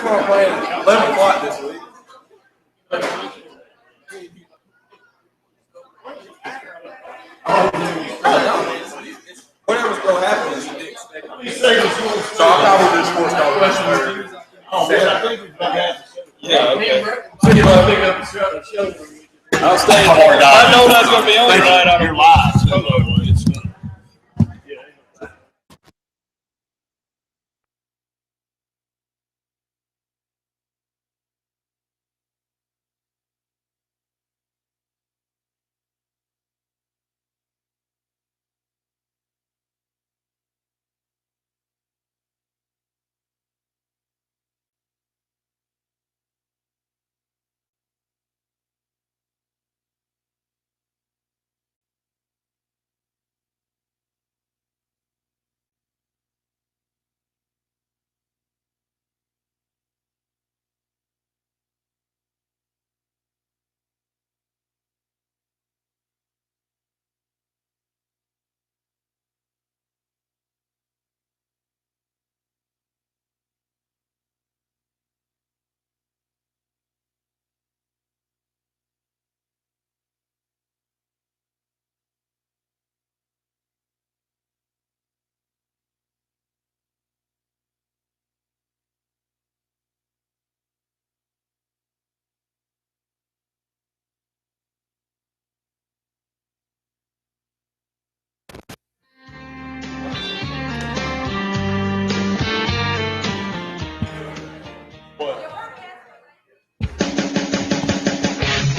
start playing 11 o'clock this week. Whatever's going to happen is you didn't expect it. So I'll probably do sports talk question. Yeah, okay. I'll stay. I know that's going to be on tonight. You're live.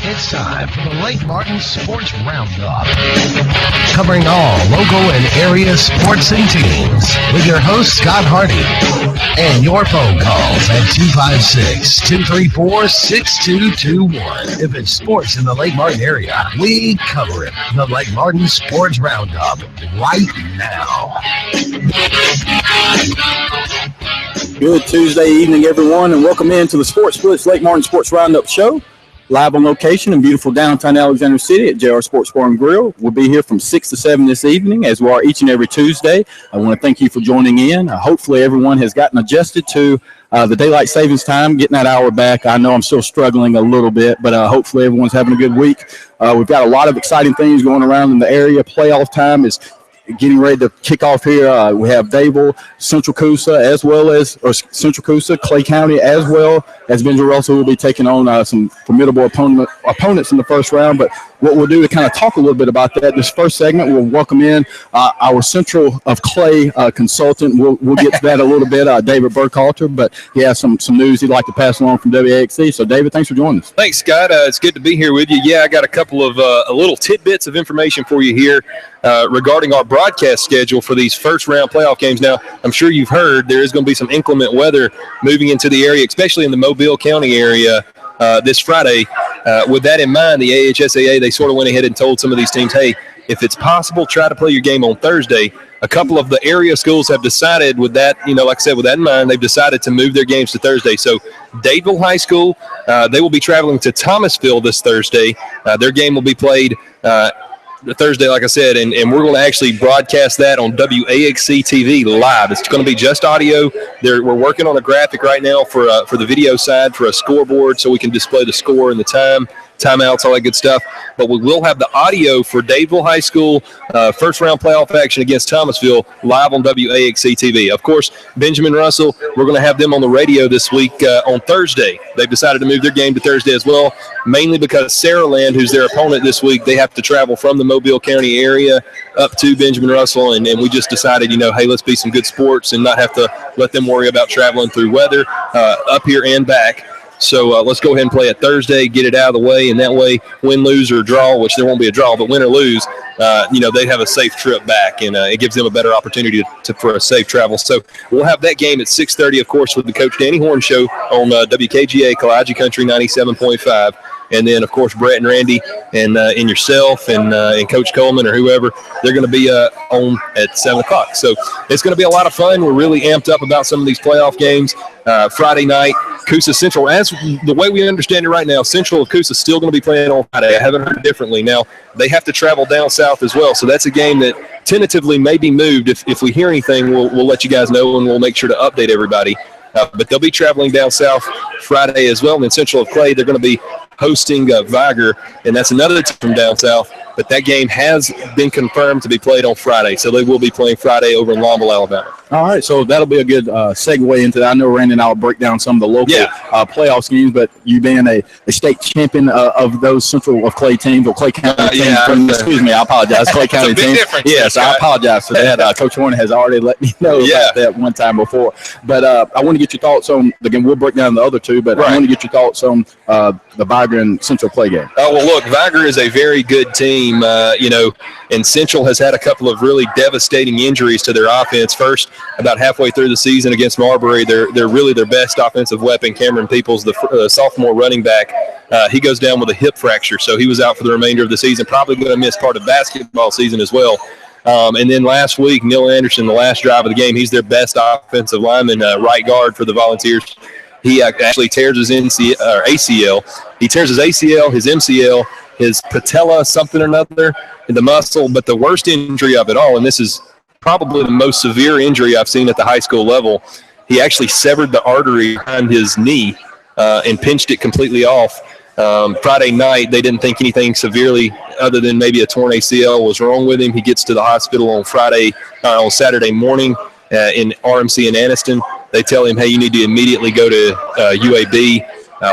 It's time for the Lake Martin Sports Roundup, covering all local and area sports and teams, with your host Scott Hardy, and your phone calls at 256-234-6221. If it's sports in the Lake Martin area, we cover it. The Lake Martin Sports Roundup, right now. Good Tuesday evening, everyone, and welcome in to the Sports Blitz Lake Martin Sports Roundup Show. Live on location in beautiful downtown Alexander City at JR Sports Bar and Grill. We'll be here from 6 to 7 this evening, as we are each and every Tuesday. I want to thank you for joining in. Hopefully everyone has gotten adjusted to the daylight savings time, getting that hour back. I know I'm still struggling a little bit, but hopefully everyone's having a good week. We've got a lot of exciting things going around in the area. Playoff time is getting ready to kick off here. We have Dable, Central Coosa, Central Coosa, Clay County, as well as Benjamin Russell will be taking on some formidable opponents in the first round. But what we'll do to kind of talk a little bit about that, this first segment, we'll welcome in our Central of Clay consultant. We'll get to that a little bit, David Burkhalter, but he has some news he'd like to pass along from WAXC. So, David, thanks for joining us. Thanks, Scott. It's good to be here with you. Yeah, I got a couple of little tidbits of information for you here regarding our broadcast schedule for these first-round playoff games. Now, I'm sure you've heard there is going to be some inclement weather moving into the area, especially in the Mobile County area this Friday. With that in mind, the AHSAA, they sort of went ahead and told some of these teams, hey, if it's possible, try to play your game on Thursday. A couple of the area schools have decided with that, like I said, with that in mind, they've decided to move their games to Thursday. So Dadeville High School, they will be traveling to Thomasville this Thursday. Their game will be played Thursday, like I said, and we're going to actually broadcast that on WAXC TV live. It's going to be just audio. We're working on a graphic right now for the video side for a scoreboard so we can display the score and the timeouts, all that good stuff. But we will have the audio for Dadeville High School first-round playoff action against Thomasville live on WAXC TV. Of course, Benjamin Russell, we're going to have them on the radio this week on Thursday. They've decided to move their game to Thursday as well, mainly because Saraland, who's their opponent this week, they have to travel from the Mobile County area up to Benjamin Russell, and we just decided, hey, let's be some good sports and not have to let them worry about traveling through weather up here and back. So let's go ahead and play it Thursday, get it out of the way, and that way, win, lose, or draw, which there won't be a draw, but win or lose, they have a safe trip back, and it gives them a better opportunity for a safe travel. So we'll have that game at 6:30, of course, with the Coach Danny Horn Show on WKGA, Kowaliga Country 97.5. And then, of course, Brett and Randy and yourself and Coach Coleman or whoever, they're going to be on at 7 o'clock. So it's going to be a lot of fun. We're really amped up about some of these playoff games. Friday night, Coosa Central, as the way we understand it right now, Central of Coosa is still going to be playing on Friday. I haven't heard differently. Now, they have to travel down south as well. So that's a game that tentatively may be moved. If we hear anything, we'll let you guys know, and we'll make sure to update everybody. But they'll be traveling down south Friday as well. And in Central of Clay, they're going to be hosting Viger, and that's another team from down south. But that game has been confirmed to be played on Friday, so they will be playing Friday over in Longville, Alabama. All right, so that'll be a good segue into that. I know Randy and I will break down some of the local playoff schemes, but you being a state champion of those Central of Clay teams or Clay County teams. Excuse me, I apologize. Clay County teams. Yes, I apologize for that. Coach Horn has already let me know about that one time before. But I want to get your thoughts on, again, we'll break down the other two, but I want to get your thoughts on the Viger and Central Clay game. Oh, well, look, Viger is a very good team, and Central has had a couple of really devastating injuries to their offense. First, about halfway through the season against Marbury, they're really their best offensive weapon, Cameron Peoples, the sophomore running back. He goes down with a hip fracture, so he was out for the remainder of the season, probably going to miss part of basketball season as well. And then last week, Neil Anderson, the last drive of the game, he's their best offensive lineman, right guard for the Volunteers. He actually tears his ACL. He tears his ACL, his MCL, his patella, something or another, in the muscle. But the worst injury of it all, and this is probably the most severe injury I've seen at the high school level, he actually severed the artery behind his knee and pinched it completely off. Friday night, they didn't think anything severely other than maybe a torn ACL was wrong with him. He gets to the hospital on Saturday morning in RMC in Anniston. They tell him, hey, you need to immediately go to UAB.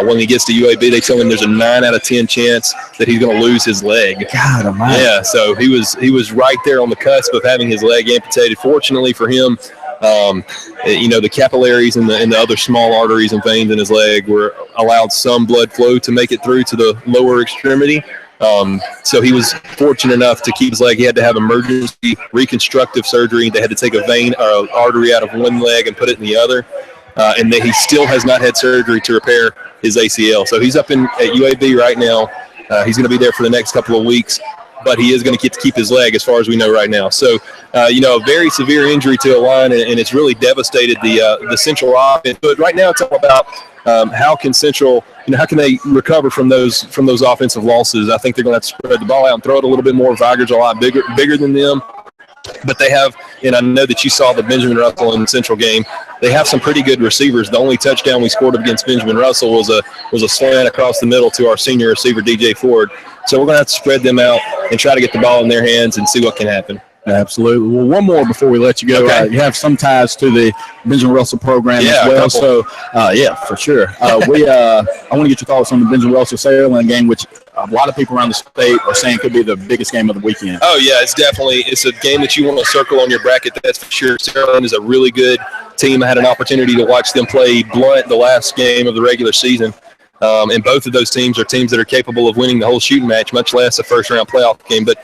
When he gets to UAB, they tell him there's a 9 out of 10 chance that he's going to lose his leg. God almighty. Yeah, so he was right there on the cusp of having his leg amputated. Fortunately for him, the capillaries and the other small arteries and veins in his leg were allowed some blood flow to make it through to the lower extremity. So he was fortunate enough to keep his leg. He had to have emergency reconstructive surgery. They had to take a vein or artery out of one leg and put it in the other. And then he still has not had surgery to repair his ACL. So he's up at UAB right now. He's going to be there for the next couple of weeks, but he is going to get to keep his leg as far as we know right now. So, a very severe injury to a line, and it's really devastated the Central offense. But right now it's all about how can Central, how can they recover from those offensive losses. I think they're going to have to spread the ball out and throw it a little bit more. Viger's a lot bigger than them. But they have, and I know that you saw the Benjamin Russell and Central game, they have some pretty good receivers. The only touchdown we scored against Benjamin Russell was a slant across the middle to our senior receiver, DJ Ford. So we're going to have to spread them out and try to get the ball in their hands and see what can happen. Absolutely. Well, one more before we let you go. Okay. You have some ties to the Benjamin Russell program as well. So, for sure. I want to get your thoughts on the Benjamin Russell Saraland game, which a lot of people around the state are saying could be the biggest game of the weekend. Oh, yeah, it's a game that you want to circle on your bracket, that's for sure. Saraland is a really good team. I had an opportunity to watch them play Blunt the last game of the regular season. And both of those teams are teams that are capable of winning the whole shooting match, much less a first-round playoff game. But,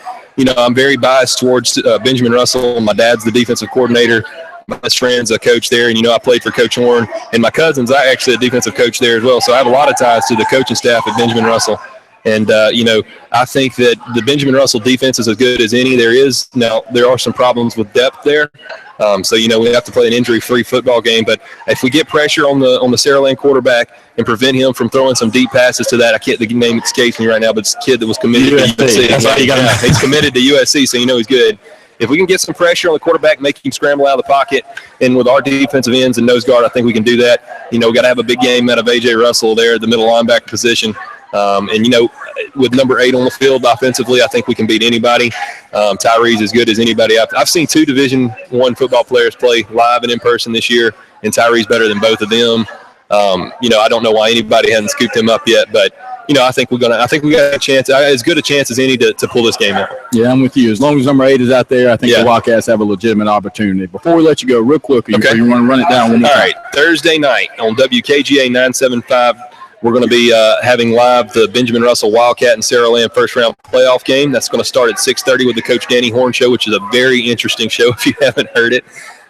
I'm very biased towards Benjamin Russell. My dad's the defensive coordinator. My best friend's a coach there, and, I played for Coach Horn. And my cousin's actually a defensive coach there as well. So I have a lot of ties to the coaching staff at Benjamin Russell. And, I think that the Benjamin Russell defense is as good as any there is. Now, there are some problems with depth there. So, we have to play an injury-free football game. But if we get pressure on the Saraland quarterback and prevent him from throwing some deep passes to that, the name escapes me right now, but it's a kid that was committed to USC. He's committed to USC, so he's good. If we can get some pressure on the quarterback, make him scramble out of the pocket, and with our defensive ends and nose guard, I think we can do that. We got to have a big game out of A.J. Russell there at the middle linebacker position. With number 8 on the field offensively, I think we can beat anybody. Tyree's as good as anybody. I've seen 2 Division I football players play live and in person this year, and Tyree's better than both of them. I don't know why anybody hasn't scooped him up yet, but I think we got a chance, as good a chance as any to pull this game out. Yeah, I'm with you. As long as number 8 is out there, I think the Wildcats have a legitimate opportunity. Before we let you go, real quick, you want to run it down one more time? All right, Thursday night on WKGA 975. We're going to be having live the Benjamin Russell Wildcat and Saraland first-round playoff game. That's going to start at 6:30 with the Coach Danny Horn Show, which is a very interesting show if you haven't heard it.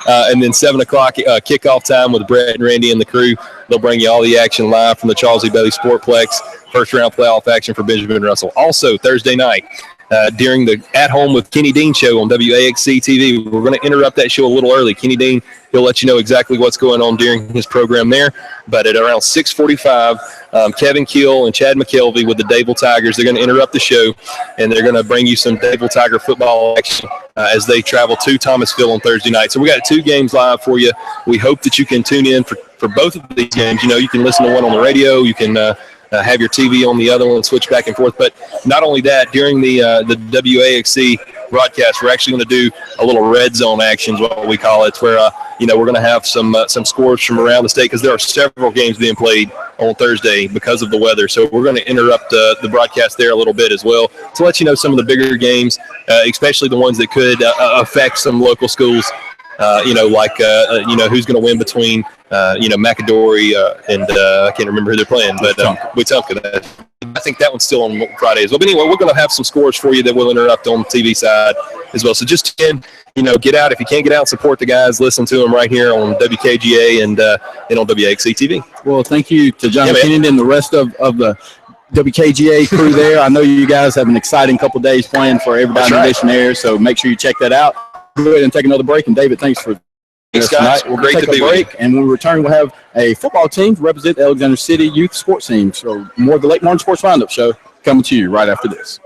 And then 7 o'clock kickoff time with Brett and Randy and the crew. They'll bring you all the action live from the Charles E. Bailey Sportplex, first-round playoff action for Benjamin Russell. Also, Thursday night, during the At Home with Kenny Dean show on WAXC TV. We're going to interrupt that show a little early. Kenny Dean, he'll let you know exactly what's going on during his program there. But at around 6:45, Kevin Keel and Chad McKelvey with the Dable Tigers, they're going to interrupt the show, and they're going to bring you some Dable Tiger football action as they travel to Thomasville on Thursday night. So we got 2 games live for you. We hope that you can tune in for for both of these games. You can listen to one on the radio. You can have your TV on the other one, switch back and forth. But not only that, during the WAXC broadcast, we're actually going to do a little red zone action, is what we call it. It's where we're going to have some scores from around the state, because there are several games being played on Thursday because of the weather. So we're going to interrupt the broadcast there a little bit as well to let you know some of the bigger games, especially the ones that could affect some local schools. Who's going to win between McAdory and I can't remember who they're playing, but Wetumpka. I think that one's still on Friday as well. But anyway, we're going to have some scores for you that we'll interrupt on the TV side as well. So just get out. If you can't get out and support the guys, listen to them right here on WKGA and on WAXC TV. Well, thank you to John Kennedy and the rest of the WKGA crew there. I know you guys have an exciting couple of days planned for everybody in the missionaries, so make sure you check that out. Go ahead and take another break. And David, thanks for this tonight. We're great to be with you. And when we return, we'll have a football team to represent the Alexander City youth sports team. So more of the Lake Martin Sports Roundup show coming to you right after this.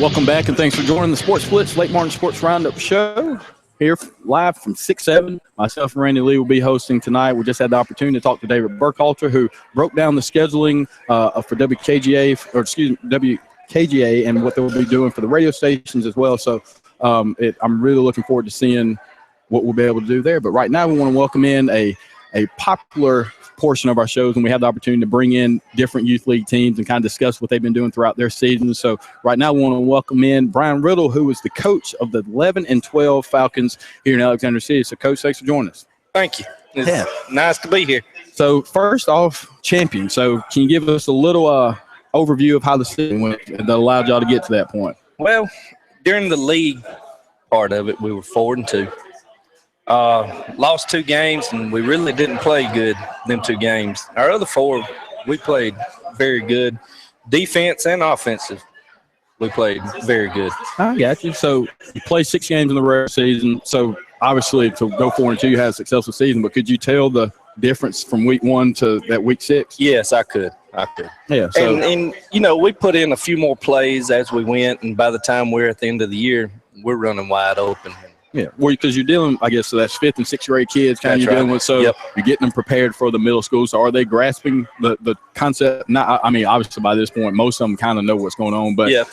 Welcome back, and thanks for joining the Sports Blitz Lake Martin Sports Roundup show. Here live from 6-7. Myself and Randy Lee will be hosting tonight. We just had the opportunity to talk to David Burkhalter, who broke down the scheduling for WKGA and what they'll be doing for the radio stations as well. So I'm really looking forward to seeing what we'll be able to do there. But right now we want to welcome in a popular portion of our shows, and we have the opportunity to bring in different youth league teams and kind of discuss what they've been doing throughout their season. So right now we want to welcome in Brian Riddle, who is the coach of the 11 and 12 Falcons here in Alexander City. So Coach, thanks for joining us. Thank you. It's nice to be here. So first off, champion. So can you give us a little overview of how the season went that allowed y'all to get to that point? Well, during the league part of it, we were 4-2. Lost 2 games, and we really didn't play good them 2 games. Our other 4, we played very good, defense and offensive. We played very good. I got you. So you play 6 games in the regular season. So obviously to go 4-2, you had a successful season. But could you tell the difference from week 1 to that week 6? Yes, I could. Yeah. So And we put in a few more plays as we went, and by the time we're at the end of the year, we're running wide open. yeah, well, because you're dealing, I guess, so that's 5th and 6th grade kids kind of That's you're right. dealing with. So Yep. you're getting them prepared for the middle school. So are they grasping the concept? Not, I mean, obviously by this point, most of them kind of know what's going on. But Yep.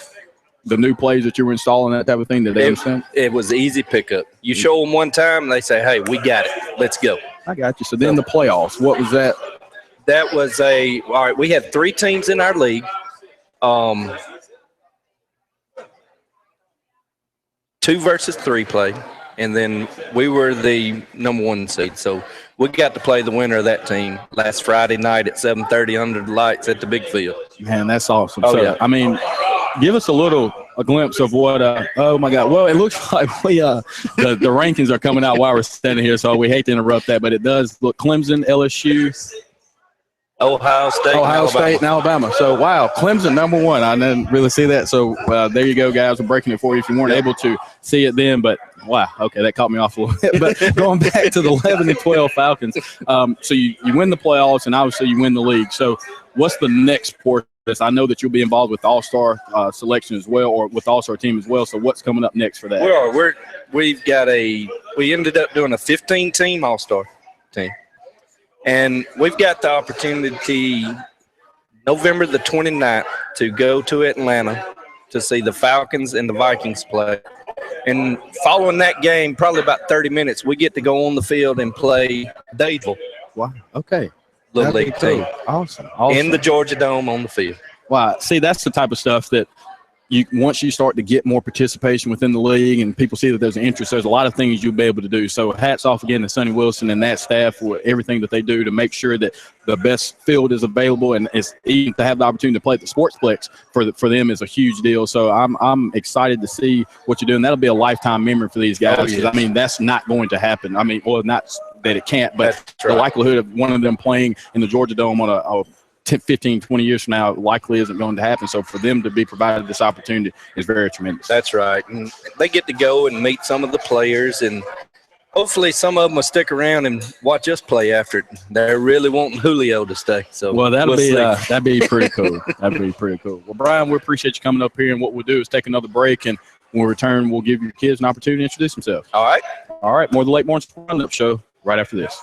the new plays that you were installing, that type of thing, did they understand? It was easy pickup. You show them one time, and they say, "Hey, we got it. Let's go." I got you. So then the playoffs, what was that? That was all right. We had 3 teams in our league. 2 versus 3 play, and then we were the number 1 seed. So we got to play the winner of that team last Friday night at 7:30 under the lights at the big field. Man, that's awesome. Oh, So, yeah. I mean, give us a glimpse of what, oh my God. Well, it looks like the rankings are coming out while we're standing here, so we hate to interrupt that, but it does look Clemson, LSU, Ohio State, and Alabama. So, wow, Clemson number 1. I didn't really see that. So, there you go, guys. We're breaking it for you if you weren't able to see it then. But, wow, okay, that caught me off a little bit. But going back to the 11 and 12 Falcons, so you win the playoffs, and obviously you win the league. So, what's the next portion of this? I know that you'll be involved with the All-Star selection as well, or with the All-Star team as well. So, what's coming up next for that? We ended up doing a 15-team All-Star team. And we've got the opportunity November the 29th to go to Atlanta to see the Falcons and the Vikings play. And following that game, probably about 30 minutes, we get to go on the field and play Dadeville Wow, okay. Little That'd be League team Awesome. in the Georgia Dome on the field. Wow. See, that's the type of stuff that once you start to get more participation within the league and people see that there's an interest, there's a lot of things you'll be able to do. So hats off again to Sonny Wilson and that staff for everything that they do to make sure that the best field is available, and it's even to have the opportunity to play at the Sportsplex for them is a huge deal. So I'm excited to see what you're doing. That'll be a lifetime memory for these guys. Oh, yes. I mean, that's not going to happen. I mean, well, not that it can't, but That's right. the likelihood of one of them playing in the Georgia Dome on a 10, 15, 20 years from now likely isn't going to happen. So for them to be provided this opportunity is very tremendous. That's right. And they get to go and meet some of the players, and hopefully some of them will stick around and watch us play after it. They're really wanting Julio to stay. So well, that'd be see. pretty cool. That'd be pretty cool. Well, Brian, we appreciate you coming up here, and what we'll do is take another break, and when we return, we'll give your kids an opportunity to introduce themselves. All right. All right. More of the Late Morning Roundup show right after this.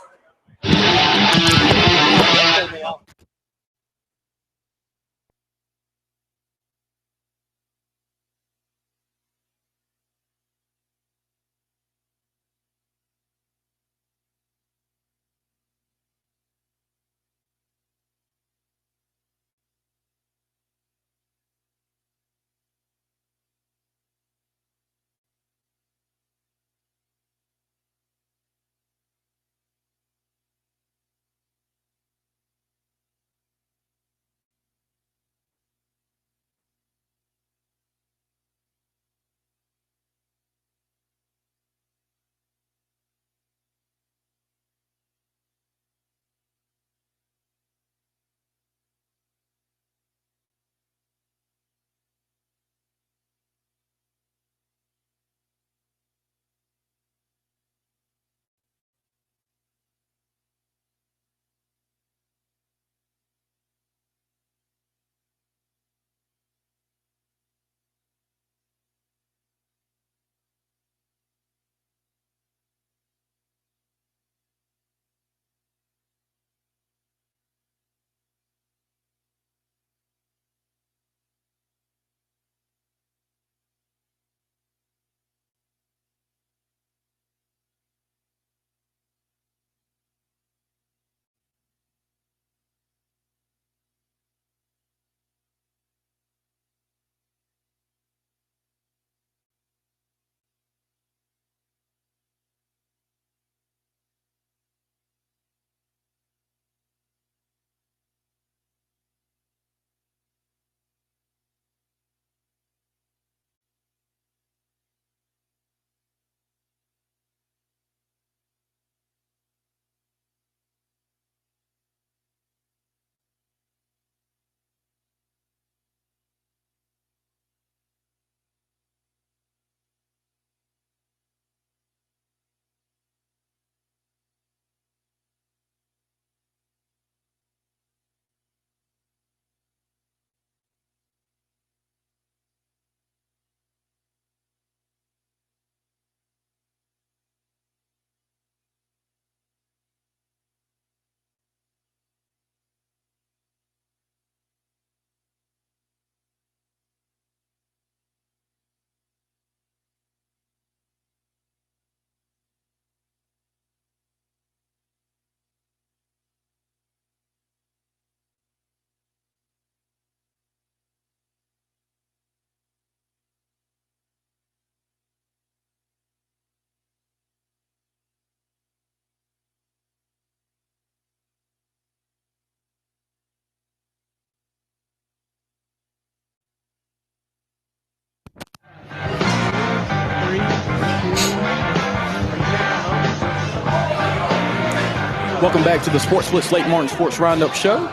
Welcome back to the Sports Blitz Lake Martin Sports Roundup Show.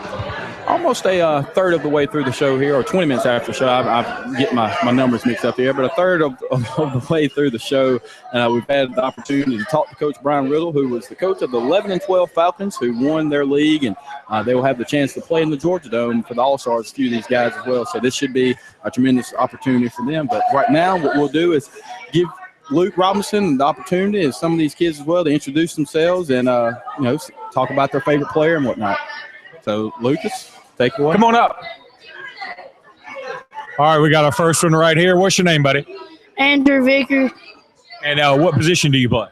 Almost a third of the way through the show here, or 20 minutes after the show. I get my numbers mixed up here, but a third of the way through the show. We've had the opportunity to talk to Coach Brian Riddle, who was the coach of the 11 and 12 Falcons, who won their league, and they will have the chance to play in the Georgia Dome for the All-Stars, a few of these guys as well. So this should be a tremendous opportunity for them. But right now, what we'll do is give Luke Robinson the opportunity, and some of these kids as well, to introduce themselves and talk about their favorite player and whatnot. So Lucas, take it away. Come on up. All right, we got our first one right here. What's your name, buddy? Andrew Vicker, And what position do you play?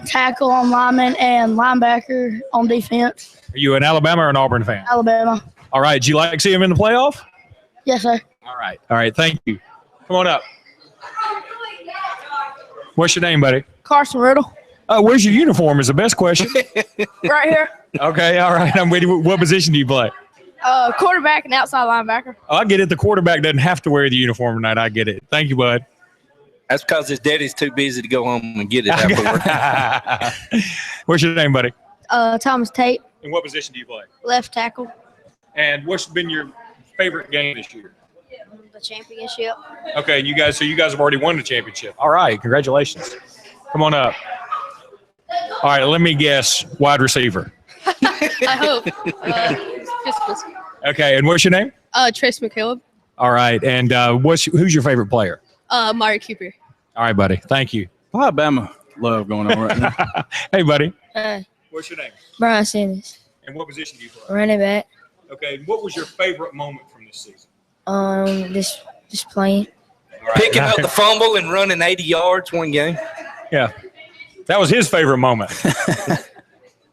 tackle on lineman and linebacker on defense. Are you an Alabama or an Auburn fan? Alabama. All right, do you like seeing him in the playoff? Yes, sir. All right, thank you. Come on up. What's your name, buddy? Carson Riddle. Where's your uniform is the best question. Right here. Okay, all right, I'm waiting. What position do you play? Quarterback and outside linebacker. Oh, I get it. The quarterback doesn't have to wear the uniform tonight. I get it. Thank you, bud. That's because his daddy's too busy to go home and get it after work. What's your name, buddy? Thomas Tate, And what position do you play? left tackle. And what's been your favorite game this year? The championship. Okay, you guys have already won the championship. All right, congratulations. Come on up. All right, let me guess, wide receiver. I hope. Christmas. Okay, and what's your name? Trace McCaleb. All right, and who's your favorite player? Mario Cooper. All right, buddy. Thank you. Alabama love going on right now. Hey, buddy. Uh, What's your name? Brian Sanders, And what position do you play? running back. Okay, and what was your favorite moment from this season? Just playing. All right. Picking up the fumble and running 80 yards one game. Yeah, that was his favorite moment.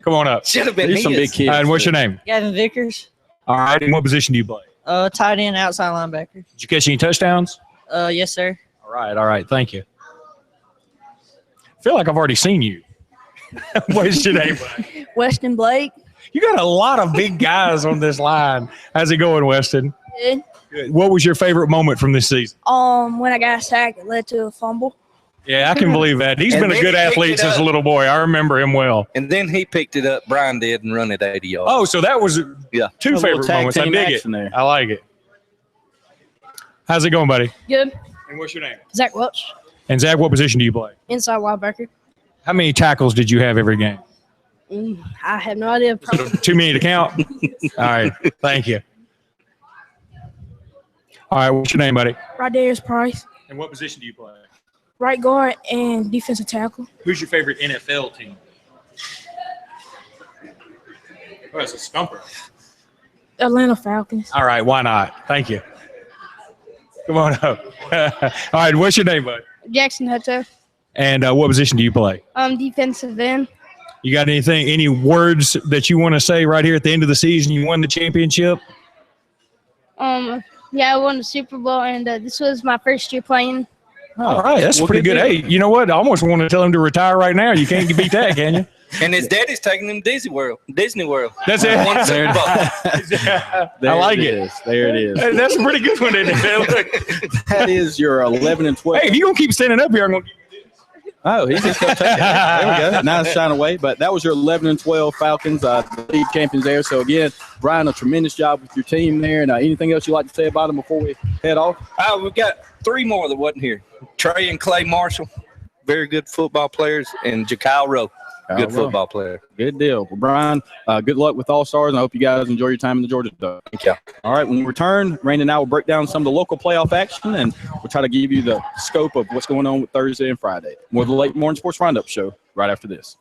Come on up. Should have been These some big his. kids. And what's your name? Gavin Vickers, All right, and what position do you play? tight end, outside linebacker. Did you catch any touchdowns? Yes, sir. All right. Thank you. I feel like I've already seen you. What's your name, buddy? Weston Blake. You got a lot of big guys on this line. How's it going, Weston? Good. Good. What was your favorite moment from this season? When I got sacked, it led to a fumble. Yeah, I can believe that. He's And been a then good he picked athlete it since a up. little boy. I remember him well. And then he picked it up, Brian did, and run it 80 yards. Oh, so that was Yeah. two A little favorite tag moments. I team dig it. action there. I like it. How's it going, buddy? Good. And what's your name? Zach Welch, And Zach, what position do you play? inside linebacker. How many tackles did you have every game? I have no idea. Too many to count? All right. Thank you. All right. What's your name, buddy? Rodarius Price, And what position do you play? right guard and defensive tackle. Who's your favorite NFL team? Oh, that's a stumper. Atlanta Falcons. All right. Why not? Thank you. Come on up. All right. What's your name, bud? Jackson Hutto, And what position do you play? defensive end. You got any words that you want to say right here at the end of the season? You won the championship. Yeah, I won the Super Bowl, and this was my first year playing. All right. That's Well, pretty good good. deal. Hey, you know what? I almost want to tell him to retire right now. You can't beat that, can you? And his daddy's taking him to Disney World. That's it. Won the Super Bowl. There I like it it. is. There it is. Hey, that's a pretty good one, isn't it? Look. That is your 11 and 12. Hey, if you're going to keep standing up here, I'm going to Oh, he's just going to take it. There we go. Nice shine away. But that was your 11 and 12 Falcons, the league champions there. So, again, Brian, a tremendous job with your team there. And anything else you'd like to say about them before we head off? We've got three more that wasn't here. Trey and Clay Marshall, very good football players, and Jakyle Rowe, good Rowe. football player. Good deal. Well, Brian, good luck with All-Stars, and I hope you guys enjoy your time in the Georgia Dome. Thank you. All right, when we return, Randy and I will break down some of the local playoff action, and we'll try to give you the scope of what's going on with Thursday and Friday. More of the Late Morning Sports Roundup show right after this.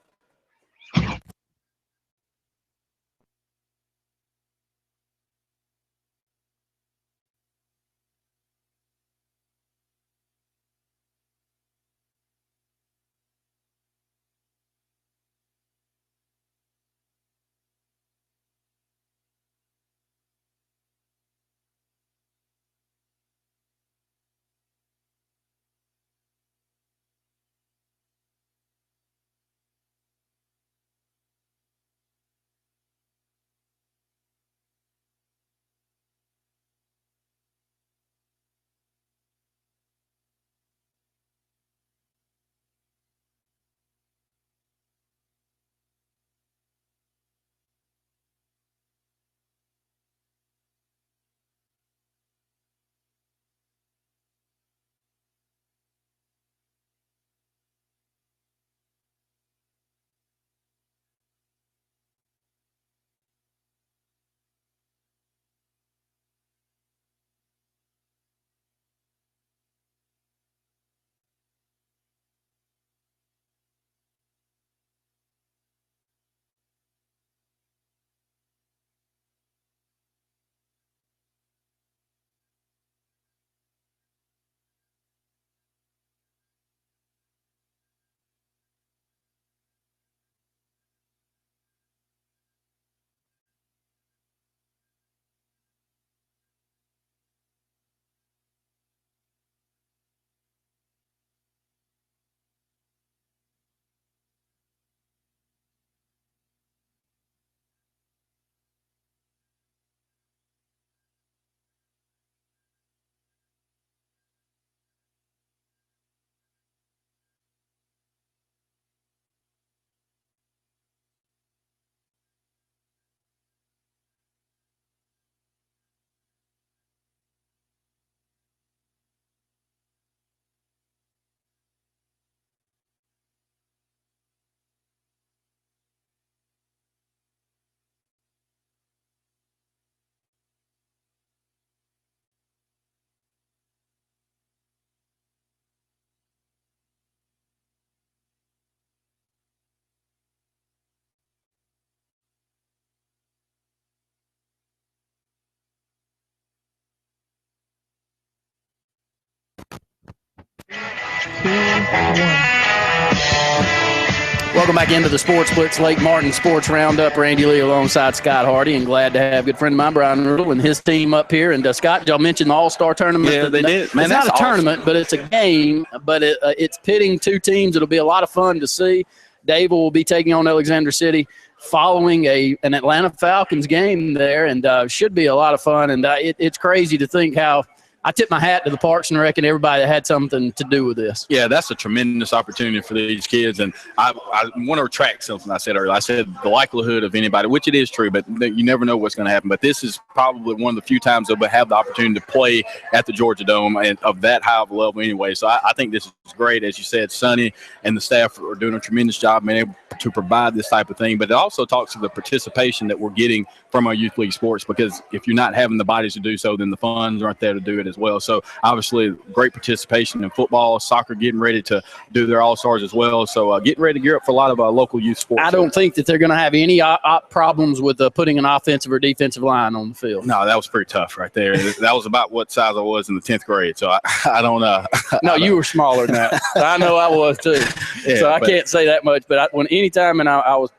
Welcome back into the Sports Blitz Lake Martin Sports Roundup. Randy Lee alongside Scott Hardy, and glad to have a good friend of mine, Brian Riddle, and his team up here. And Scott, y'all mentioned the All-Star Tournament. Yeah, they did. Man, it's not a that's tournament, but it's a game. But it's pitting two teams. It'll be a lot of fun to see. Dave will be taking on Alexander City following an Atlanta Falcons game there, and should be a lot of fun. And it's crazy to think how I tip my hat to the Parks and Rec and everybody that had something to do with this. Yeah, that's a tremendous opportunity for these kids. And I want to retract something I said earlier. I said the likelihood of anybody, which it is true, but you never know what's going to happen. But this is probably one of the few times they'll have the opportunity to play at the Georgia Dome and of that high of a level anyway. So I think this is great. As you said, Sonny and the staff are doing a tremendous job being able to provide this type of thing. But it also talks to the participation that we're getting from our youth league sports, because if you're not having the bodies to do so, then the funds aren't there to do it as well. So obviously great participation in football, soccer getting ready to do their all-stars as well. So getting ready to gear up for a lot of local youth sports. I don't think that they're going to have any problems with putting an offensive or defensive line on the field. No, that was pretty tough right there. That was about what size I was in the 10th grade. So I don't know. No, you were smaller than that. I know I was too. Yeah, so I can't say that much. But anytime, and I was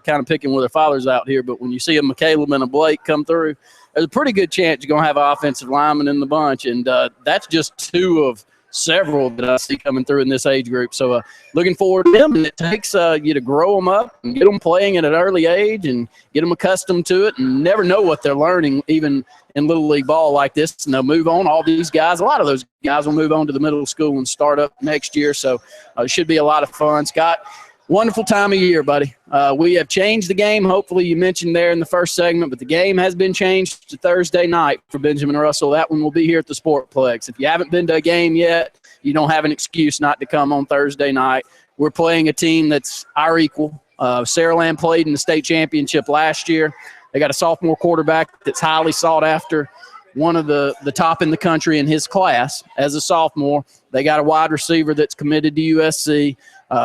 kind of picking with their fathers out here, but when you see a McCaleb and a Blake come through, there's a pretty good chance you're going to have an offensive lineman in the bunch, and that's just two of several that I see coming through in this age group. So looking forward to them, and it takes you to grow them up and get them playing at an early age and get them accustomed to it, and never know what they're learning even in Little League ball like this. And they'll move on. All these guys, a lot of those guys will move on to the middle school and start up next year. So it should be a lot of fun. Scott, wonderful time of year, buddy. We have changed the game. Hopefully you mentioned there in the first segment, but the game has been changed to Thursday night for Benjamin Russell. That one will be here at the Sportplex. If you haven't been to a game yet, you don't have an excuse not to come on Thursday night. We're playing a team that's our equal. Saraland played in the state championship last year. They got a sophomore quarterback that's highly sought after, one of the top in the country in his class as a sophomore. They got a wide receiver that's committed to USC.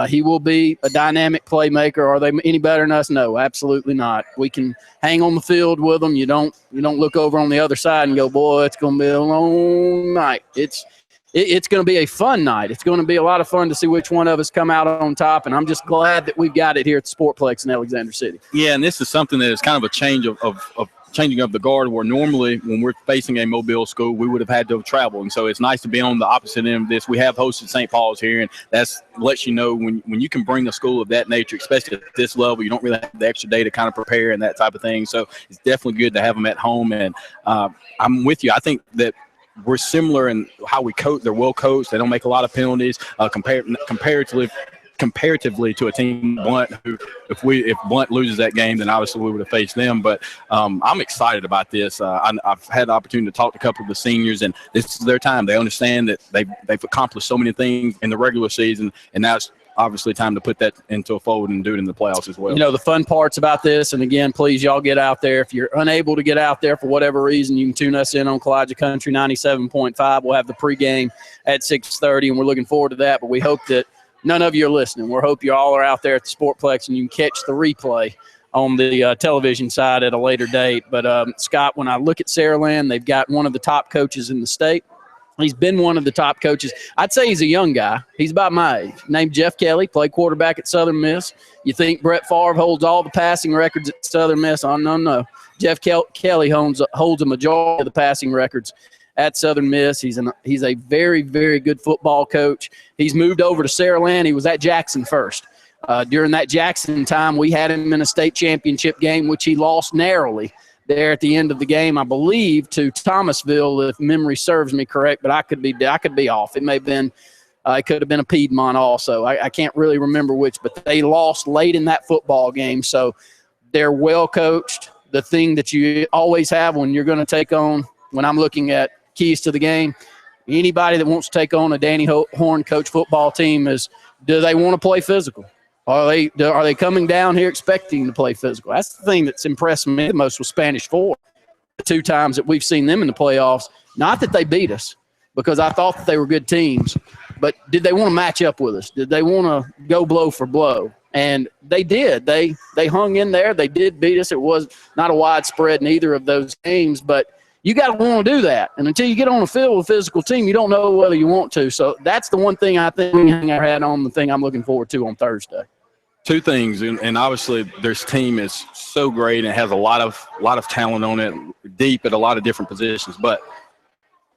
He will be a dynamic playmaker. Are they any better than us? No, absolutely not. We can hang on the field with them. You don't look over on the other side and go, boy, it's going to be a long night. It's going to be a fun night. It's going to be a lot of fun to see which one of us come out on top, and I'm just glad that we've got it here at the Sportplex in Alexander City. Yeah, and this is something that is kind of a change of changing of the guard, where normally when we're facing a Mobile school, we would have had to travel. And so it's nice to be on the opposite end of this. We have hosted St. Paul's here, and that lets you know when you can bring a school of that nature, especially at this level, you don't really have the extra day to kind of prepare and that type of thing. So it's definitely good to have them at home. And I'm with you. I think that we're similar in how we coach. They're well coached. They don't make a lot of penalties comparatively to a team Blunt, who if Blunt loses that game, then obviously we would have faced them. But I'm excited about this. I've had the opportunity to talk to a couple of the seniors, and this is their time. They understand that they've accomplished so many things in the regular season, and now it's obviously time to put that into a fold and do it in the playoffs as well. You know, the fun parts about this, and again, please, y'all get out there. If you're unable to get out there for whatever reason, you can tune us in on Kowaliga Country 97.5. We'll have the pregame at 6:30, and we're looking forward to that. But we hope that none of you are listening. We hope you all are out there at the Sportplex and you can catch the replay on the television side at a later date. But, Scott, when I look at Saraland, they've got one of the top coaches in the state. He's been one of the top coaches. I'd say he's a young guy. He's about my age. Named Jeff Kelly, played quarterback at Southern Miss. You think Brett Favre holds all the passing records at Southern Miss? Oh, no. Jeff Kelly holds a majority of the passing records at Southern Miss. He's a very, very good football coach. He's moved over to Saraland. He was at Jackson first. During that Jackson time, we had him in a state championship game, which he lost narrowly there at the end of the game, I believe, to Thomasville, if memory serves me correct, but I could be off. It may have been it could have been a Piedmont also. I can't really remember which, but they lost late in that football game. So they're well coached. The thing that you always have when you're going to take on, when I'm looking at keys to the game, anybody that wants to take on a Danny Horn coach football team is, do they want to play physical? Are they coming down here expecting to play physical? That's the thing that's impressed me the most with Spanish Fort. The two times that we've seen them in the playoffs, not that they beat us, because I thought that they were good teams, but did they want to match up with us? Did they want to go blow for blow? And they did. They hung in there. They did beat us. It was not a widespread in either of those games, but you got to want to do that. And until you get on the field with a physical team, you don't know whether you want to. So that's the one thing I think we hang our hat on, the thing I'm looking forward to on Thursday. Two things, and obviously this team is so great and has a lot of talent on it, deep at a lot of different positions. But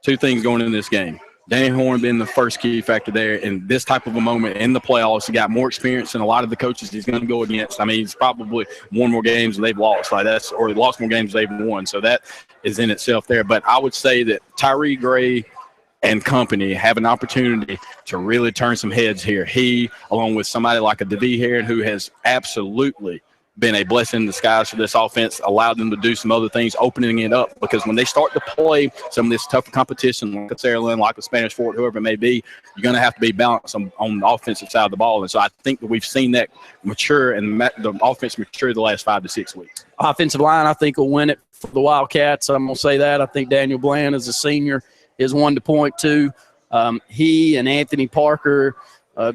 two things going into this game. Danny Horn being the first key factor there in this type of a moment in the playoffs. He got more experience than a lot of the coaches he's going to go against. I mean, he's probably won more games than they've lost, or lost more games than they've won. So that is in itself there. But I would say that Tyree Gray and company have an opportunity to really turn some heads here. He, along with somebody like a DeVee Heron, who has absolutely been a blessing in disguise for this offense, allowed them to do some other things, opening it up. Because when they start to play some of this tougher competition, like a Saraland, like a Spanish Fort, whoever it may be, you're going to have to be balanced on the offensive side of the ball. And so I think that we've seen that mature and the offense mature the last 5 to 6 weeks. Offensive line, I think, will win it for the Wildcats. I'm going to say that. I think Daniel Bland, as a senior, is one to point to. He and Anthony Parker,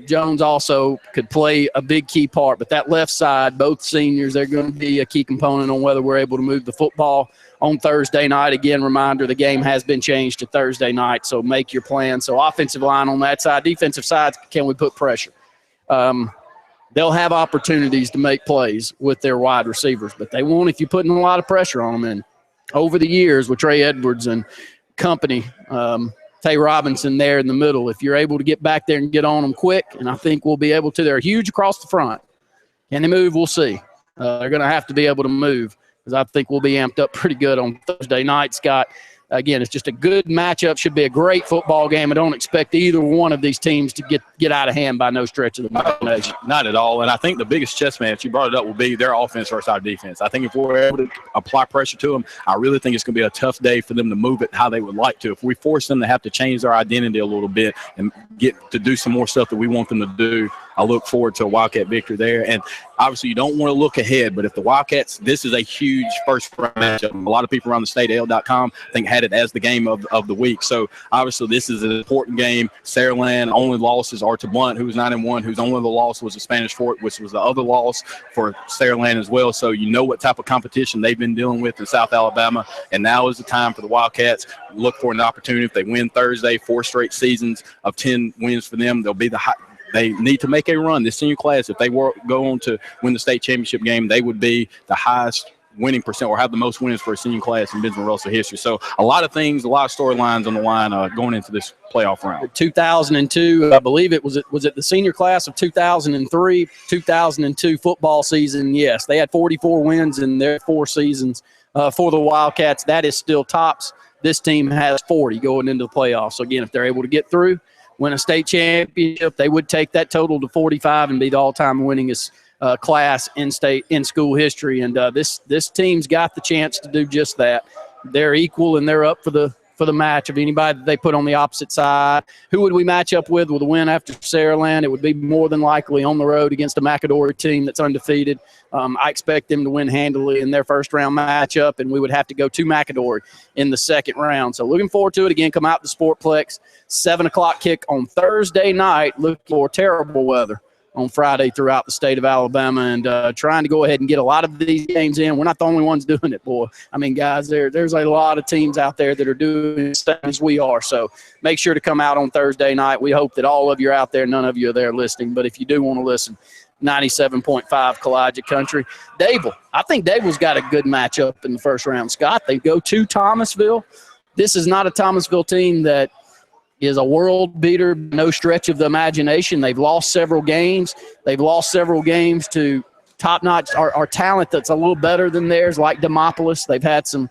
Jones also could play a big key part. But that left side, both seniors, they're going to be a key component on whether we're able to move the football on Thursday night. Again, reminder, the game has been changed to Thursday night, so make your plan. So offensive line on that side. Defensive side, can we put pressure? They'll have opportunities to make plays with their wide receivers, but they won't if you're putting a lot of pressure on them. And over the years with Trey Edwards and company, Tay Robinson there in the middle, if you're able to get back there and get on them quick, and I think we'll be able to. They're huge across the front. Can they move? We'll see. They're going to have to be able to move, because I think we'll be amped up pretty good on Thursday night, Scott. Again, it's just a good matchup. Should be a great football game. I don't expect either one of these teams to get out of hand by no stretch of the imagination. Not at all. And I think the biggest chess match, you brought it up, will be their offense versus our defense. I think if we're able to apply pressure to them, I really think it's going to be a tough day for them to move it how they would like to. If we force them to have to change their identity a little bit and get to do some more stuff that we want them to do, I look forward to a Wildcat victory there. And obviously you don't want to look ahead, but if the Wildcats, this is a huge first round matchup. A lot of people around the state, AL.com, I think had it as the game of the week. So obviously this is an important game. Saraland, only losses are to Blunt, who's 9-1, whose only other loss was the Spanish Fort, which was the other loss for Saraland as well. So you know what type of competition they've been dealing with in South Alabama. And now is the time for the Wildcats. Look for an opportunity. If they win Thursday, 4 straight seasons of 10 wins for them, they'll be they need to make a run. This senior class, if they go on to win the state championship game, they would be the highest winning percent or have the most wins for a senior class in Benjamin Russell history. So a lot of things, a lot of storylines on the line going into this playoff round. 2002, I believe was it the senior class of 2003, 2002 football season? Yes, they had 44 wins in their 4 seasons for the Wildcats. That is still tops. This team has 40 going into the playoffs. So again, if they're able to get through, win a state championship, they would take that total to 45 and be the all-time winningest class in school history. And this team's got the chance to do just that. They're equal and they're up for the match of anybody that they put on the opposite side. Who would we match up with a win after Saraland? It would be more than likely on the road against a McAdory team that's undefeated. I expect them to win handily in their first round matchup, and we would have to go to McAdory in the second round. So looking forward to it. Again, come out to Sportplex, 7 o'clock kick on Thursday night. Look for terrible weather on Friday throughout the state of Alabama, and trying to go ahead and get a lot of these games in. We're not the only ones doing it, boy. I mean, guys, there's a lot of teams out there that are doing the same as we are. So make sure to come out on Thursday night. We hope that all of you are out there. None of you are there listening, but if you do want to listen, 97.5 Kowaliga Country. Dable. I think Dable's got a good matchup in the first round. Scott, they go to Thomasville. This is not a Thomasville team that is a world beater, no stretch of the imagination. They've lost several games. They've lost several games to top-notch our talent that's a little better than theirs, like Demopolis. They've had some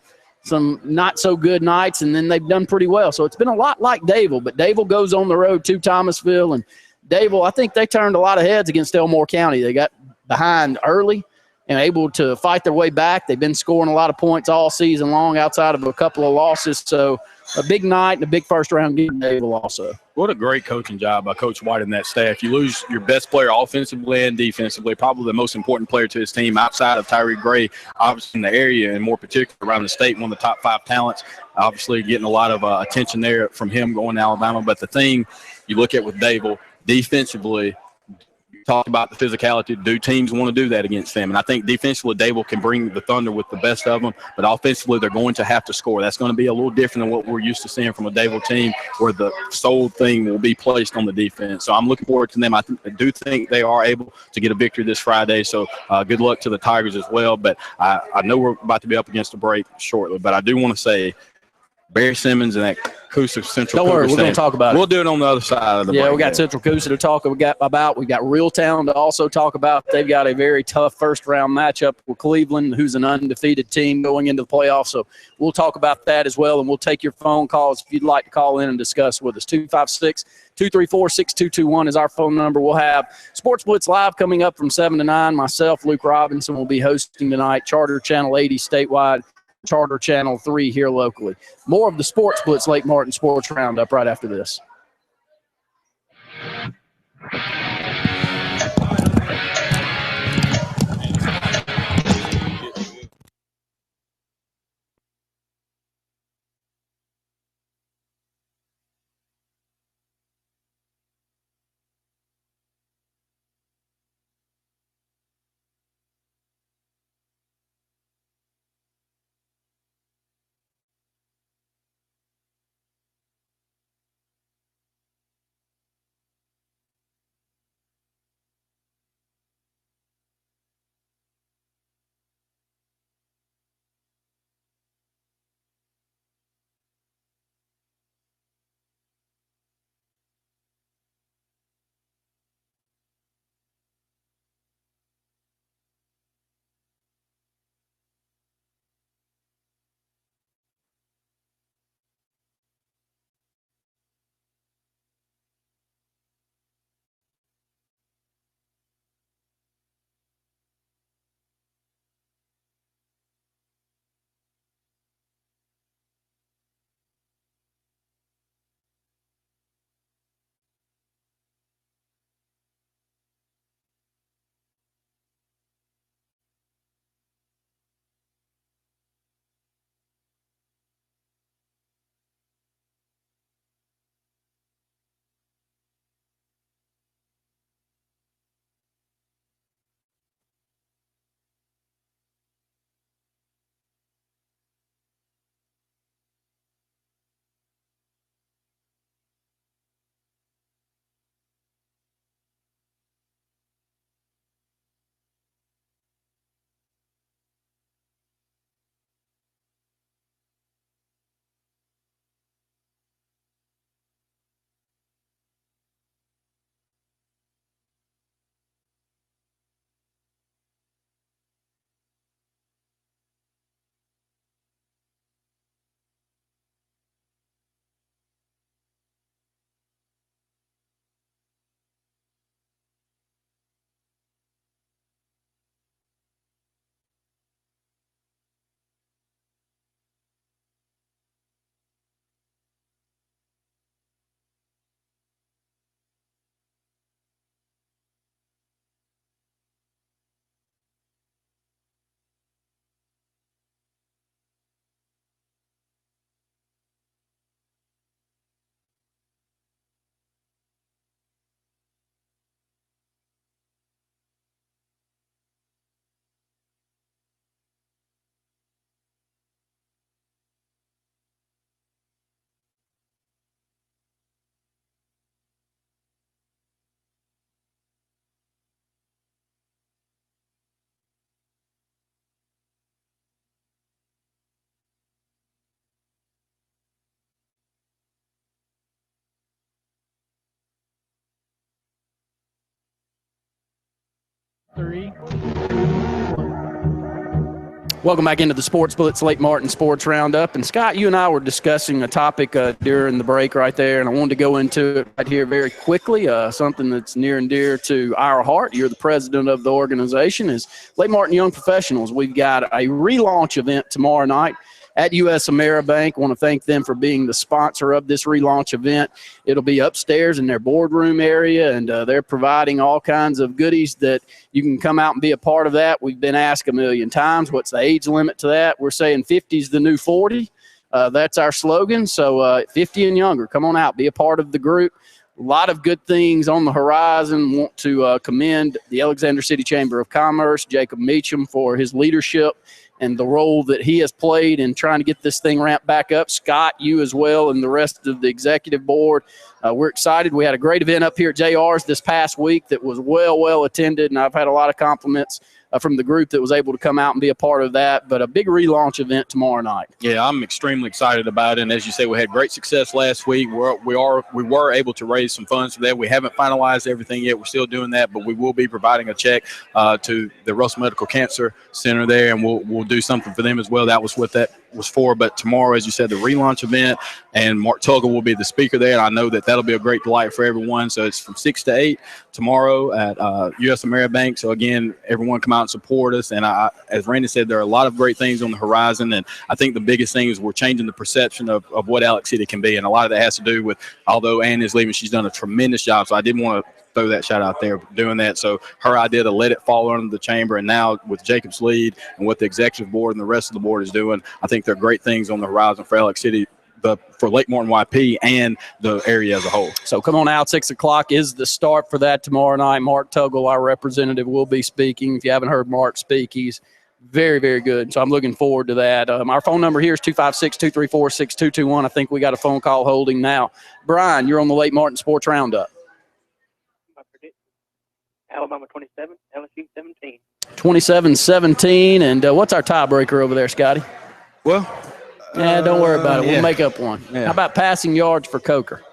not-so-good nights, and then they've done pretty well. So it's been a lot like Dable, but Dable goes on the road to Thomasville, and Dable, I think they turned a lot of heads against Elmore County. They got behind early and able to fight their way back. They've been scoring a lot of points all season long outside of a couple of losses. So a big night and a big first-round game Dable also. What a great coaching job by Coach White and that staff. You lose your best player offensively and defensively, probably the most important player to his team outside of Tyree Gray, obviously in the area and more particularly around the state, one of the top 5 talents. Obviously getting a lot of attention there from him going to Alabama. But the thing you look at with Dable, defensively, talked about the physicality. Do teams want to do that against them? And I think defensively, Dable can bring the Thunder with the best of them, but offensively, they're going to have to score. That's going to be a little different than what we're used to seeing from a Dable team, where the sole thing will be placed on the defense. So I'm looking forward to them. I do think they are able to get a victory this Friday. So good luck to the Tigers as well. But I know we're about to be up against a break shortly, but I do want to say Barry Simmons and that Coosa Central. Don't worry, we're going to talk about it. We'll do it on the other side of the break. We got Central Coosa to talk about. We got Reeltown to also talk about. They've got a very tough first-round matchup with Cleveland, who's an undefeated team going into the playoffs. So we'll talk about that as well, and we'll take your phone calls if you'd like to call in and discuss with us. 256-234-6221 is our phone number. We'll have Sports Blitz Live coming up from 7 to 9. Myself, Luke Robinson, will be hosting tonight. Charter Channel 80 statewide. Charter Channel 3 here locally. More of the Sports Blitz Lake Martin Sports Roundup right after this. Welcome back into the Sports Blitz Lake Martin Sports Roundup. And Scott, you and I were discussing a topic during the break right there, and I wanted to go into it right here very quickly. Something that's near and dear to our heart. You're the president of the organization, is Lake Martin Young Professionals. We've got a relaunch event tomorrow night at US Ameribank. I want to thank them for being the sponsor of this relaunch event. It'll be upstairs in their boardroom area, and they're providing all kinds of goodies that you can come out and be a part of that. We've been asked a million times, what's the age limit to that? We're saying 50 is the new 40. That's our slogan. So 50 and younger, come on out, be a part of the group. A lot of good things on the horizon. Want to commend the Alexander City Chamber of Commerce, Jacob Meacham, for his leadership and the role that he has played in trying to get this thing ramped back up. Scott, you as well, and the rest of the executive board. We're excited. We had a great event up here at JR's this past week that was well attended, and I've had a lot of compliments from the group that was able to come out and be a part of that. But a big relaunch event tomorrow night. Yeah, I'm extremely excited about it. And as you say, we had great success last week. We were able to raise some funds for that. We haven't finalized everything yet. We're still doing that, but we will be providing a check to the Russell Medical Cancer Center there, and we'll do something for them as well. That was what that was for. But tomorrow, as you said, the relaunch event, and Mark Tuggle will be the speaker there. And I know that that'll be a great delight for everyone. So it's from 6 to 8 tomorrow at U.S. Ameribank. So again, everyone come out and support us. And as Randy said, there are a lot of great things on the horizon. And I think the biggest thing is we're changing the perception of what Alex City can be. And a lot of that has to do with, although Ann is leaving, she's done a tremendous job. So I did want to throw that shout out there doing that. So her idea to let it fall under the chamber, and now with Jacob's lead and what the executive board and the rest of the board is doing, I think there are great things on the horizon for Alex City, for Lake Martin YP and the area as a whole. So come on out. 6 o'clock is the start for that tomorrow night. Mark Tuggle, our representative, will be speaking. If you haven't heard Mark speak, he's very good. So I'm looking forward to that. Our phone number here is 256-234-6221. I think we got a phone call holding now. Brian, you're on the Lake Martin Sports Roundup. Alabama 27, LSU 17. 27-17. And what's our tiebreaker over there, Scotty? Well, don't worry about it. We'll yeah. make up one. Yeah. How about passing yards for Coker?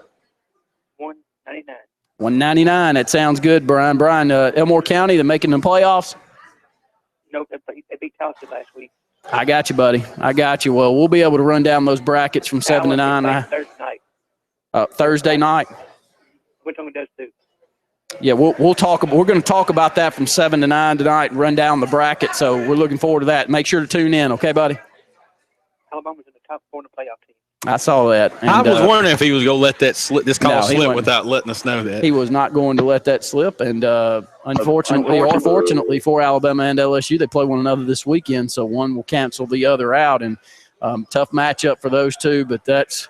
199. 199. That sounds good, Brian. Brian, Elmore County, they're making the playoffs? Nope, they beat Towson last week. I got you, buddy. I got you. Well, we'll be able to run down those brackets from 7 to 9. Thursday night. Thursday night. Which one does too? Yeah, we'll talk. We're going to talk about that from 7 to 9 tonight and run down the bracket. So we're looking forward to that. Make sure to tune in, okay, buddy? Alabama's in the top 4 in the playoff team. I saw that. And, I was wondering if he was going to let that this call slip wasn't. without letting us know that. He was not going to let that slip. And unfortunately or fortunately for Alabama and LSU, they play one another this weekend. So one will cancel the other out. And tough matchup for those two. But that's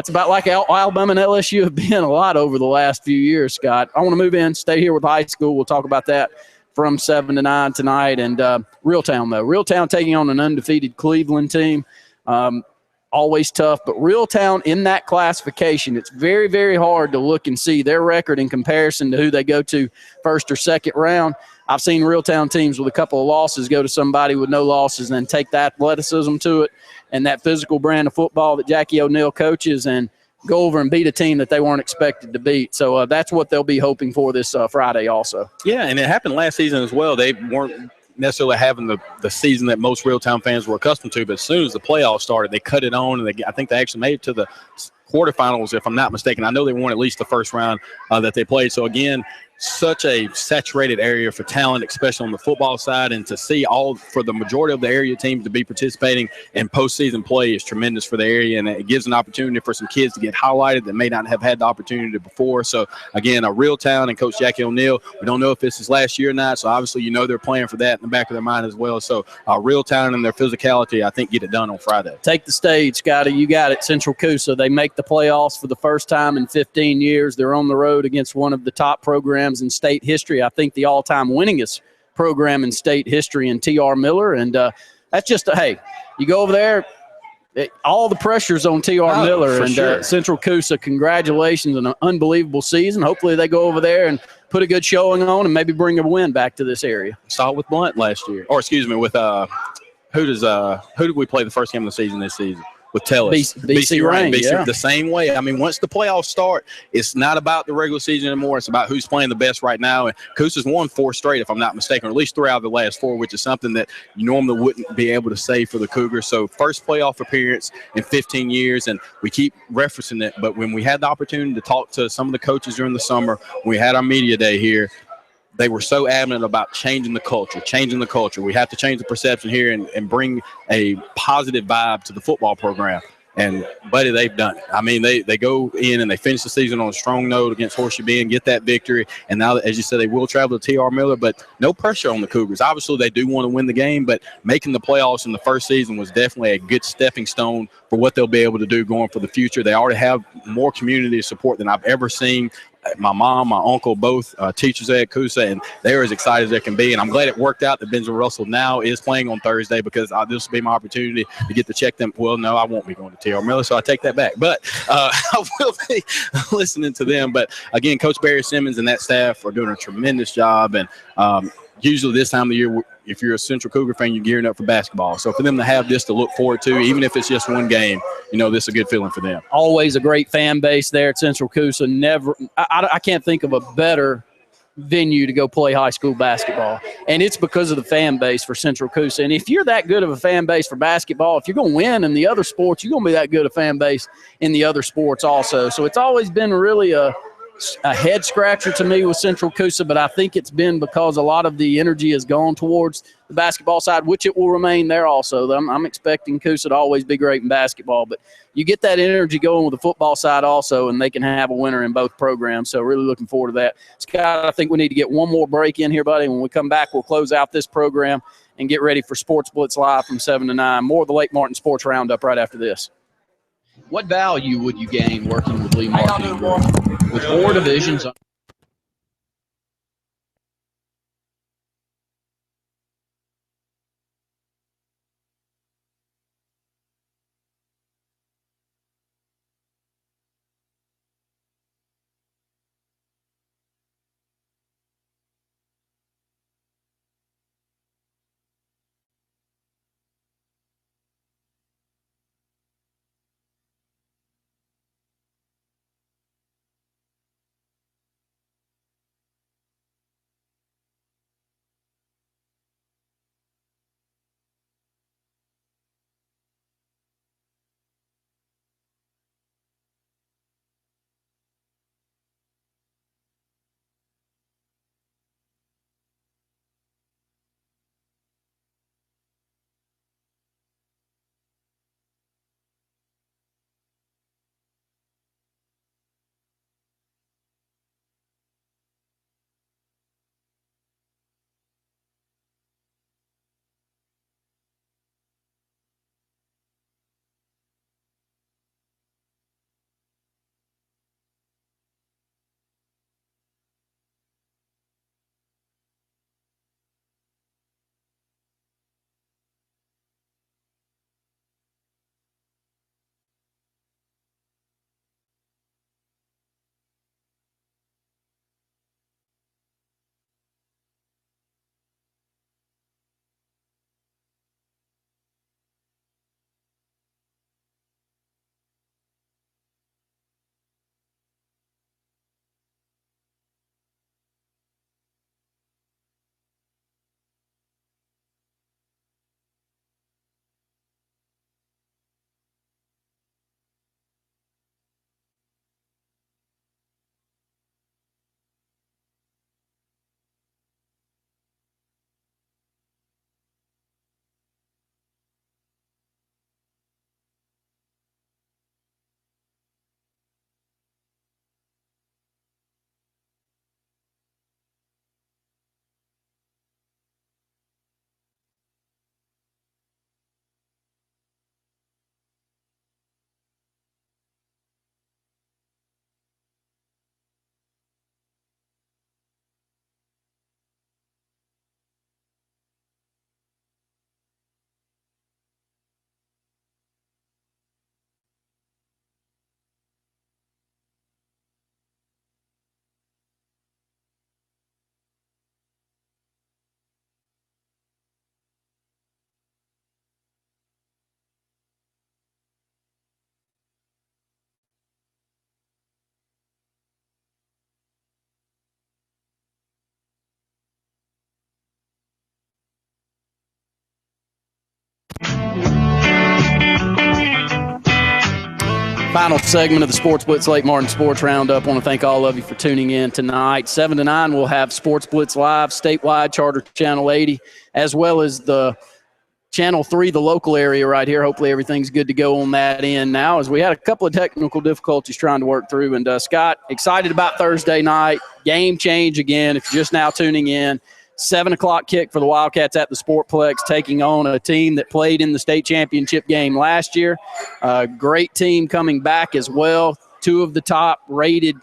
about like Alabama and LSU have been a lot over the last few years, Scott. I want to move in, stay here with high school. We'll talk about that from 7 to 9 tonight. And Reeltown, though. Reeltown taking on an undefeated Cleveland team. Always tough, but Reeltown in that classification, it's very hard to look and see their record in comparison to who they go to first or second round. I've seen Reeltown teams with a couple of losses go to somebody with no losses and then take that athleticism to it and that physical brand of football that Jackie O'Neill coaches and go over and beat a team that they weren't expected to beat. So that's what they'll be hoping for this Friday also. Yeah, and it happened last season as well. They weren't necessarily having the season that most Reeltown fans were accustomed to, but as soon as the playoffs started, they cut it on, and I think they actually made it to the quarterfinals, if I'm not mistaken. I know they won at least the first round that they played. So, again, such a saturated area for talent, especially on the football side, and to see for the majority of the area teams to be participating in postseason play is tremendous for the area, and it gives an opportunity for some kids to get highlighted that may not have had the opportunity before. So, again, a Reeltown and Coach Jackie O'Neill, we don't know if this is last year or not, so obviously they're playing for that in the back of their mind as well. So, Reeltown and their physicality, I think, get it done on Friday. Take the stage, Scotty. You got it. Central Coosa, they make the playoffs for the first time in 15 years. They're on the road against one of the top programs in state history. I think the all-time winningest program in state history in T.R. Miller. And that's just you go over there, all the pressure's on T.R. Miller. And sure. Central Coosa, congratulations on an unbelievable season. Hopefully they go over there and put a good showing on and maybe bring a win back to this area. Saw it with Blunt last year. Or, excuse me, with who did we play the first game of the season this season? With Tellus. BC Rain, yeah. The same way. I mean, once the playoffs start, it's not about the regular season anymore. It's about who's playing the best right now. And Coosa's won 4 straight, if I'm not mistaken, or at least 3 out of the last 4, which is something that you normally wouldn't be able to say for the Cougars. So first playoff appearance in 15 years, and we keep referencing it. But when we had the opportunity to talk to some of the coaches during the summer, when we had our media day here, they were so adamant about changing the culture. We have to change the perception here and bring a positive vibe to the football program. And, buddy, they've done it. I mean, they go in and they finish the season on a strong note against Horseshoe Bend, get that victory. And now, as you said, they will travel to T.R. Miller, but no pressure on the Cougars. Obviously, they do want to win the game, but making the playoffs in the first season was definitely a good stepping stone for what they'll be able to do going for the future. They already have more community support than I've ever seen my mom, my uncle, both teachers at Coosa, and they're as excited as they can be. And I'm glad it worked out that Benjamin Russell now is playing on Thursday, because this will be my opportunity to get to check them. Well, no, I won't be going to T.R. Miller, so I take that back. But I will be listening to them. But again, Coach Barry Simmons and that staff are doing a tremendous job. And usually this time of the year, if you're a Central Cougar fan, you're gearing up for basketball. So for them to have this to look forward to, even if it's just one game, this is a good feeling for them. Always a great fan base there at Central Coosa. I can't think of a better venue to go play high school basketball, and it's because of the fan base for Central Coosa. And if you're that good of a fan base for basketball, if you're going to win in the other sports, you're going to be that good a fan base in the other sports also. So it's always been really a head scratcher to me with Central Coosa, but I think it's been because a lot of the energy has gone towards the basketball side, which it will remain there also. I'm expecting Coosa to always be great in basketball, but you get that energy going with the football side also, and they can have a winner in both programs. So really looking forward to that. Scott, I think we need to get one more break in here, buddy. When we come back, we'll close out this program and get ready for Sports Blitz Live from 7 to 9. More of the Lake Martin Sports Roundup right after this. What value would you gain working with Lee Marketing Group? With 4 divisions – final segment of the Sports Blitz Lake Martin Sports Roundup. I want to thank all of you for tuning in tonight. 7 to 9, we'll have Sports Blitz Live, statewide, Charter Channel 80, as well as the Channel 3, the local area right here. Hopefully everything's good to go on that end now, as we had a couple of technical difficulties trying to work through. And Scott, excited about Thursday night. Game change again if you're just now tuning in. 7 o'clock kick for the Wildcats at the Sportplex, taking on a team that played in the state championship game last year. Great team coming back as well. 2 of the top rated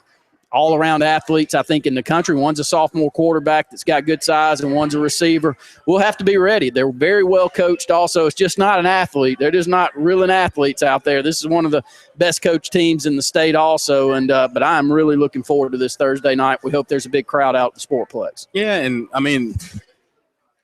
all-around athletes, I think, in the country. One's a sophomore quarterback that's got good size, and one's a receiver. We'll have to be ready. They're very well coached also. It's just not an athlete. They're just not reeling athletes out there. This is one of the best coached teams in the state also, and but I'm really looking forward to this Thursday night. We hope there's a big crowd out at the Sportplex. Yeah, and I mean,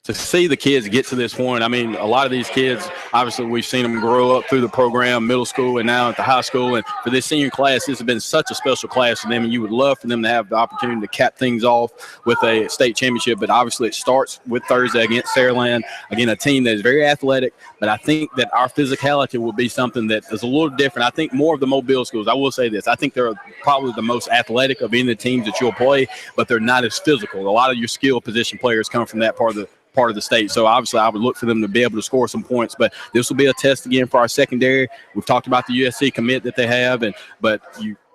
to see the kids get to this point, I mean, a lot of these kids, obviously we've seen them grow up through the program, middle school and now at the high school. And for this senior class, this has been such a special class for them. And you would love for them to have the opportunity to cap things off with a state championship. But obviously it starts with Thursday against Saraland. Again, a team that is very athletic. But I think that our physicality will be something that is a little different. I think more of the Mobile schools, I will say this, I think they're probably the most athletic of any of the teams that you'll play, but they're not as physical. A lot of your skill position players come from that part of the state. So obviously I would look for them to be able to score some points, but this will be a test again for our secondary. We've talked about the USC commit that they have,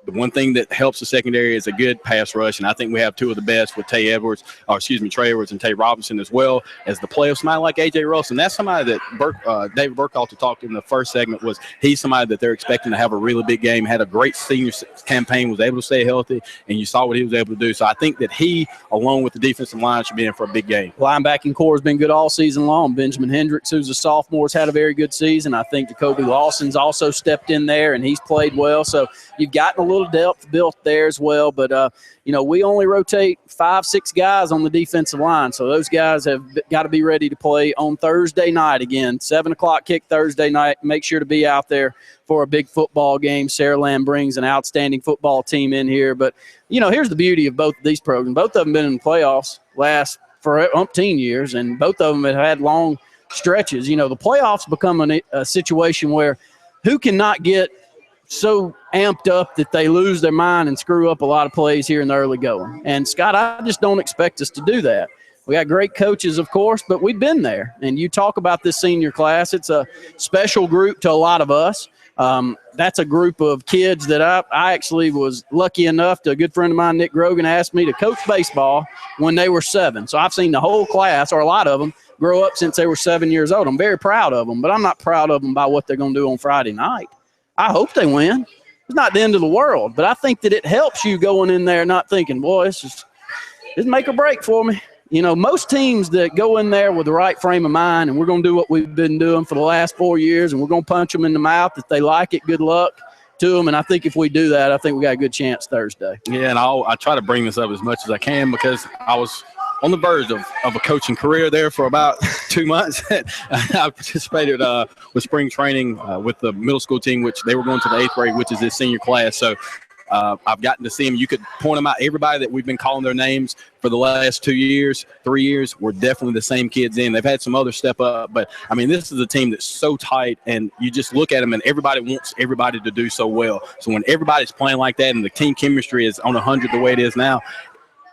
the one thing that helps the secondary is a good pass rush, and I think we have two of the best with Trey Edwards and Tay Robinson, as well as the play of somebody like A.J. Russell. And that's somebody that David Burkhalter talked in the first segment was he's somebody that they're expecting to have a really big game, had a great senior campaign, was able to stay healthy, and you saw what he was able to do. So I think that he, along with the defensive line, should be in for a big game. Linebacking core has been good all season long. Benjamin Hendricks, who's a sophomore, has had a very good season. I think Jacoby Lawson's also stepped in there, and he's played well. So you've gotten a little depth built there as well. But, we only rotate 5-6 guys on the defensive line. So those guys have got to be ready to play on Thursday night again. 7 o'clock kick Thursday night. Make sure to be out there for a big football game. Saraland brings an outstanding football team in here. But, here's the beauty of both of these programs. Both of them been in the playoffs last for umpteen years, and both of them have had long stretches. The playoffs become a situation where who cannot get so amped up that they lose their mind and screw up a lot of plays here in the early going. And, Scott, I just don't expect us to do that. We got great coaches, of course, but we've been there. And you talk about this senior class. It's a special group to a lot of us. That's a group of kids that I actually was lucky enough to a good friend of mine, Nick Grogan, asked me to coach baseball when they were 7. So I've seen the whole class, or a lot of them, grow up since they were 7 years old. I'm very proud of them, but I'm not proud of them by what they're going to do on Friday night. I hope they win. It's not the end of the world, but I think that it helps you going in there not thinking, boy, it's make or break for me. Most teams that go in there with the right frame of mind, and we're going to do what we've been doing for the last 4 years, and we're going to punch them in the mouth. If they like it, good luck to them. And I think if we do that, I think we got a good chance Thursday. Yeah, and I try to bring this up as much as I can because I was on the verge of a coaching career there for about 2 months. I participated with spring training with the middle school team, which they were going to the 8th grade, which is this senior class. So I've gotten to see them. You could point them out. Everybody that we've been calling their names for the last 2 years, 3 years, we're definitely the same kids in. They've had some others step up. But, I mean, this is a team that's so tight, and you just look at them, and everybody wants everybody to do so well. So when everybody's playing like that and the team chemistry is on 100 the way it is now,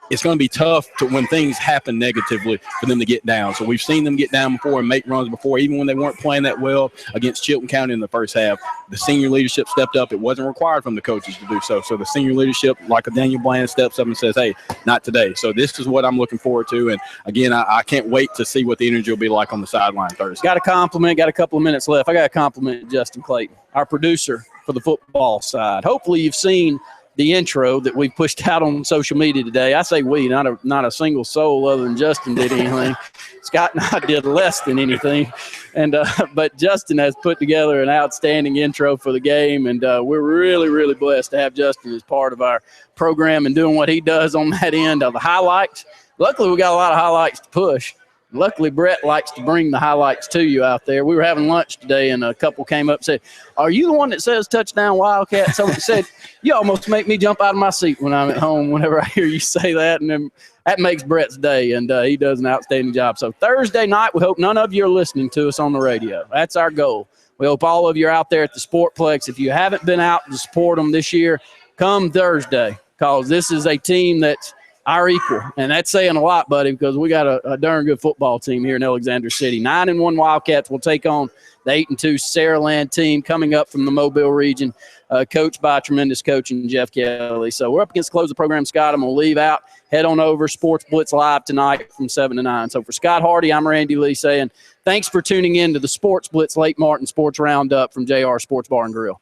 it's going to be tough when things happen negatively for them to get down. So we've seen them get down before and make runs before, even when they weren't playing that well against Chilton County in the first half. The senior leadership stepped up. It wasn't required from the coaches to do so. So the senior leadership, like a Daniel Bland, steps up and says, hey, not today. So this is what I'm looking forward to. And, again, I can't wait to see what the energy will be like on the sideline Thursday. Got a couple of minutes left. I got to compliment Justin Clayton, our producer for the football side. Hopefully you've seen the intro that we pushed out on social media today. I say we, not a single soul other than Justin did anything. Scott and I did less than anything. And but Justin has put together an outstanding intro for the game, and we're really, really blessed to have Justin as part of our program and doing what he does on that end of the highlights. Luckily, we got a lot of highlights to push. Luckily, Brett likes to bring the highlights to you out there. We were having lunch today, and a couple came up and said, are you the one that says touchdown Wildcat? Someone said, you almost make me jump out of my seat when I'm at home whenever I hear you say that. And then that makes Brett's day, and he does an outstanding job. So Thursday night, we hope none of you are listening to us on the radio. That's our goal. We hope all of you are out there at the Sportplex. If you haven't been out to support them this year, come Thursday, because this is a team that's our equal, and that's saying a lot, buddy, because we got a darn good football team here in Alexander City. 9-1 Wildcats will take on the 8-2 Saraland team coming up from the Mobile region, coached by a tremendous coach in Jeff Kelly. So we're up against the close of the program, Scott. I'm going to leave out. Head on over. Sports Blitz live tonight from 7 to 9. So for Scott Hardy, I'm Randy Lee saying thanks for tuning in to the Sports Blitz Lake Martin Sports Roundup from JR Sports Bar and Grill.